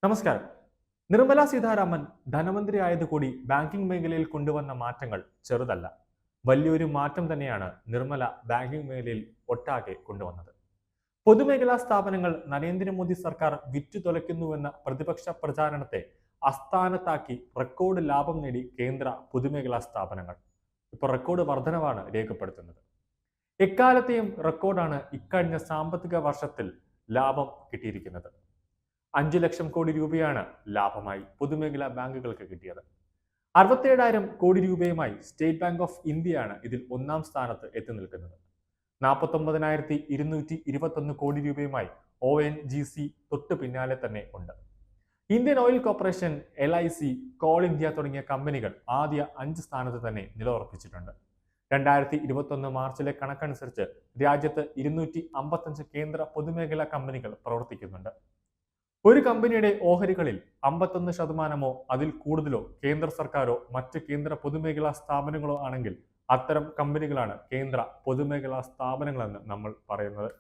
നമസ്കാരം. നിർമ്മല സീതാരാമൻ ധനമന്ത്രി ആയതുകൂടി ബാങ്കിംഗ് മേഖലയിൽ കൊണ്ടുവന്ന മാറ്റങ്ങൾ ചെറുതല്ല. വലിയൊരു മാറ്റം തന്നെയാണ് നിർമ്മല ബാങ്കിംഗ് മേഖലയിൽ ഒട്ടാകെ കൊണ്ടുവന്നത്. പൊതുമേഖലാ സ്ഥാപനങ്ങൾ നരേന്ദ്രമോദി സർക്കാർ വിറ്റുതുലയ്ക്കുന്നുവെന്ന പ്രതിപക്ഷ പ്രചാരണത്തെ അസ്ഥാനത്താക്കി റെക്കോർഡ് ലാഭം നേടി കേന്ദ്ര പൊതുമേഖലാ സ്ഥാപനങ്ങൾ. ഇപ്പോൾ റെക്കോർഡ് വർധനവാണ് രേഖപ്പെടുത്തുന്നത്. എക്കാലത്തെയും റെക്കോർഡാണ് ഇക്കഴിഞ്ഞ സാമ്പത്തിക വർഷത്തിൽ ലാഭം കിട്ടിയിരിക്കുന്നത്. 5 ലക്ഷം കോടി രൂപയാണ് ലാഭമായി പൊതുമേഖലാ ബാങ്കുകൾക്ക് കിട്ടിയത്. 67,000 കോടി രൂപയുമായി സ്റ്റേറ്റ് ബാങ്ക് ഓഫ് ഇന്ത്യയാണ് ഇതിൽ ഒന്നാം സ്ഥാനത്ത് എത്തി നിൽക്കുന്നത്. 49,221 കോടി രൂപയുമായി ONGC തൊട്ടു പിന്നാലെ തന്നെ ഉണ്ട്. Indian oil corporation, LIC, call India തുടങ്ങിയ കമ്പനികൾ ആദ്യ 5 സ്ഥാനത്ത് തന്നെ നിലയുറപ്പിച്ചിട്ടുണ്ട്. 2021 മാർച്ചിലെ കണക്കനുസരിച്ച് രാജ്യത്ത് 255 കേന്ദ്ര പൊതുമേഖലാ കമ്പനികൾ പ്രവർത്തിക്കുന്നുണ്ട്. ഒരു കമ്പനിയുടെ ഓഹരികളിൽ 51% അതിൽ കൂടുതലോ കേന്ദ്ര സർക്കാരോ മറ്റ് കേന്ദ്ര പൊതുമേഖലാ സ്ഥാപനങ്ങളോ ആണെങ്കിൽ അത്തരം കമ്പനികളാണ് കേന്ദ്ര പൊതുമേഖലാ സ്ഥാപനങ്ങളെന്ന് നമ്മൾ പറയുന്നത്.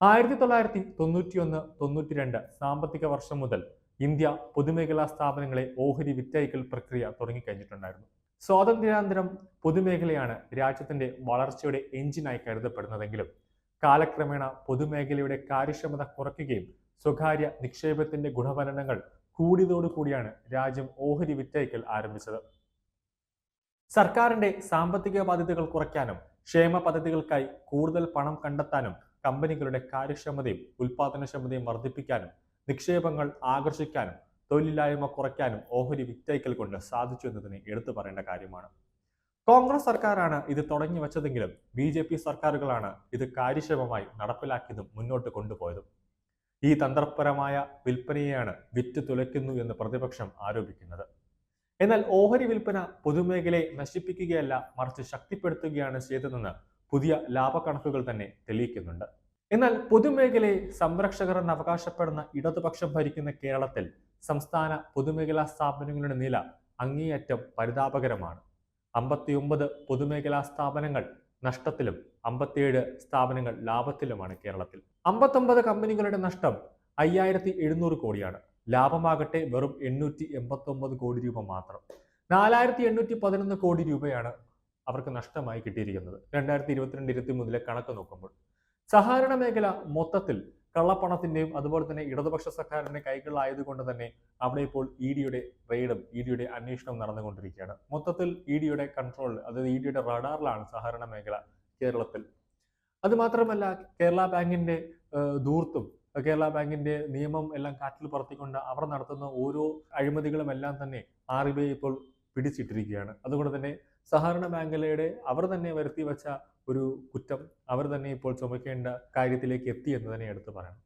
1991-92 സാമ്പത്തിക വർഷം മുതൽ ഇന്ത്യ പൊതുമേഖലാ സ്ഥാപനങ്ങളെ ഓഹരി വിറ്റയക്കൽ പ്രക്രിയ തുടങ്ങിക്കഴിഞ്ഞിട്ടുണ്ടായിരുന്നു. സ്വാതന്ത്ര്യാനന്തരം പൊതുമേഖലയാണ് രാജ്യത്തിന്റെ വളർച്ചയുടെ എഞ്ചിനായി കരുതപ്പെടുന്നതെങ്കിലും കാലക്രമേണ പൊതുമേഖലയുടെ കാര്യക്ഷമത കുറയ്ക്കുകയും സ്വകാര്യ നിക്ഷേപത്തിന്റെ ഗുണഫലങ്ങൾ കൂടിയതോടുകൂടിയാണ് രാജ്യം ഓഹരി വിറ്റയക്കൽ ആരംഭിച്ചത്. സർക്കാരിന്റെ സാമ്പത്തിക ബാധ്യതകൾ കുറയ്ക്കാനും ക്ഷേമ പദ്ധതികൾക്കായി കൂടുതൽ പണം കണ്ടെത്താനും കമ്പനികളുടെ കാര്യക്ഷമതയും ഉൽപാദനക്ഷമതയും വർദ്ധിപ്പിക്കാനും നിക്ഷേപങ്ങൾ ആകർഷിക്കാനും തൊഴിലില്ലായ്മ കുറയ്ക്കാനും ഓഹരി വിറ്റയക്കൽ കൊണ്ട് സാധിച്ചു എന്നതിന് എടുത്തു പറയേണ്ട കാര്യമാണ്. കോൺഗ്രസ് സർക്കാരാണ് ഇത് തുടങ്ങി വച്ചതെങ്കിലും BJP സർക്കാരുകളാണ് ഇത് കാര്യക്ഷമമായി നടപ്പിലാക്കിയതും മുന്നോട്ട് കൊണ്ടുപോയതും. ഈ തന്ത്രപരമായ വിൽപ്പനയെയാണ് വിറ്റ് തുലയ്ക്കുന്നു എന്ന് പ്രതിപക്ഷം ആരോപിക്കുന്നത്. എന്നാൽ ഓഹരി വിൽപ്പന പൊതുമേഖലയെ നശിപ്പിക്കുകയല്ല, മറിച്ച് ശക്തിപ്പെടുത്തുകയാണ് ചെയ്തതെന്ന് പുതിയ ലാഭക്കണക്കുകൾ തന്നെ തെളിയിക്കുന്നുണ്ട്. എന്നാൽ പൊതുമേഖലയെ സംരക്ഷകർ എന്ന് അവകാശപ്പെടുന്ന ഇടതുപക്ഷം ഭരിക്കുന്ന കേരളത്തിൽ സംസ്ഥാന പൊതുമേഖലാ സ്ഥാപനങ്ങളുടെ നില അങ്ങേയറ്റം പരിതാപകരമാണ്. 59 പൊതുമേഖലാ സ്ഥാപനങ്ങൾ നഷ്ടത്തിലും 57 സ്ഥാപനങ്ങൾ ലാഭത്തിലുമാണ് കേരളത്തിൽ. 59 കമ്പനികളുടെ നഷ്ടം 5,700 കോടിയാണ്. ലാഭമാകട്ടെ വെറും 889 കോടി രൂപ മാത്രം. 4,811 കോടി രൂപയാണ് അവർക്ക് നഷ്ടമായി കിട്ടിയിരിക്കുന്നത് 2022-23 കണക്ക് നോക്കുമ്പോൾ. സഹകരണ മേഖല മൊത്തത്തിൽ കള്ളപ്പണത്തിന്റെയും അതുപോലെ തന്നെ ഇടതുപക്ഷ സർക്കാരിന്റെ കൈകളിലായതുകൊണ്ട് തന്നെ അവിടെ ഇപ്പോൾ EDയുടെ റെയ്ഡും EDയുടെ അന്വേഷണവും നടന്നുകൊണ്ടിരിക്കുകയാണ്. മൊത്തത്തിൽ EDയുടെ കൺട്രോൾ, അതായത് EDയുടെ റഡാറിലാണ് സഹകരണ മേഖല കേരളത്തിൽ. അത് മാത്രമല്ല, കേരള ബാങ്കിന്റെ ധൂർത്തും കേരള ബാങ്കിന്റെ നിയമം എല്ലാം കാറ്റിൽ പറത്തിക്കൊണ്ട് അവർ നടത്തുന്ന ഓരോ അഴിമതികളും എല്ലാം തന്നെ RBI ഇപ്പോൾ പിടിച്ചിട്ടിരിക്കുകയാണ്. അതുകൊണ്ട് തന്നെ സഹകരണ മേഖലയുടെ അവർ തന്നെ വരുത്തി വെച്ച ഒരു കുറ്റം അവർ തന്നെ ഇപ്പോൾ ചുമക്കേണ്ട കാര്യത്തിലേക്ക് എത്തി എന്ന് തന്നെ എടുത്തു പറയണം.